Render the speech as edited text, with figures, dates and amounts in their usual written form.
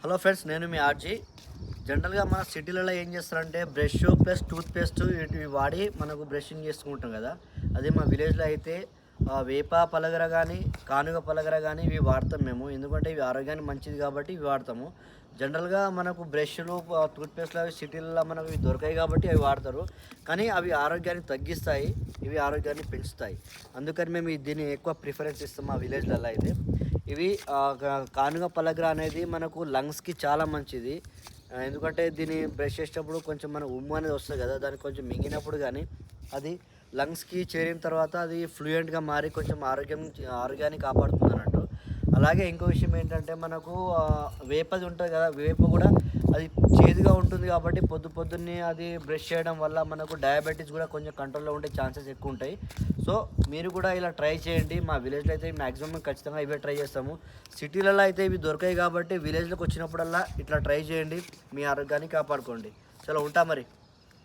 Hello friends, నేను మీ RG. జనరల్గా మన సిటీలలో ఏం చేస్తారంటే బ్రష్ ప్లస్ టూత్ పేస్ట్ ఇవి వాడి మనకు బ్రషింగ్ చేసుకుంటాం కదా. అదే మా విలేజ్లో అయితే వేప పలగర కానీ కానుగ పలగర కానీ ఇవి వాడతాం మేము. ఎందుకంటే ఇవి ఆరోగ్యానికి మంచిది కాబట్టి ఇవి వాడతాము. జనరల్గా మనకు బ్రష్లు టూత్ పేస్ట్లు అవి సిటీలలో మనకు ఇవి దొరకాయి కాబట్టి అవి వాడతారు. కానీ అవి ఆరోగ్యాన్ని తగ్గిస్తాయి, ఇవి ఆరోగ్యాన్ని పెంచుతాయి. అందుకని మేము దీన్ని ఎక్కువ ప్రిఫరెన్స్ ఇస్తాం మా విలేజ్లలో అయితే. ఇవి కానుగ పలగ్ర అనేది మనకు లంగ్స్కి చాలా మంచిది. ఎందుకంటే దీన్ని బ్రష్ చేసేటప్పుడు కొంచెం మన ఉమ్ము అనేది వస్తుంది కదా, దాన్ని కొంచెం మింగినప్పుడు కానీ అది లంగ్స్కి చేరిన తర్వాత అది ఫ్లూయెంట్గా మారి కొంచెం ఆరోగ్యాన్ని కాపాడుతుంది అన్నట్టు. అలాగే ఇంకో విషయం ఏంటంటే మనకు వేపది ఉంటుంది కదా, వేప కూడా అది చేదుగా ఉంటుంది కాబట్టి పొద్దున్నే అది బ్రష్ చేయడం వల్ల మనకు డయాబెటీస్ కూడా కొంచెం కంట్రోల్లో ఉండే ఛాన్సెస్ ఎక్కువ ఉంటాయి. సో మీరు కూడా ఇలా ట్రై చేయండి. మా విలేజ్లో అయితే మ్యాక్సిమం ఖచ్చితంగా ఇవే ట్రై చేస్తాము. సిటీలలో అయితే ఇవి దొరకాయి కాబట్టి విలేజ్లోకి వచ్చినప్పుడల్లా ఇట్లా ట్రై చేయండి, మీ ఆరోగ్యాన్ని కాపాడుకోండి. చలో ఉంటా మరి.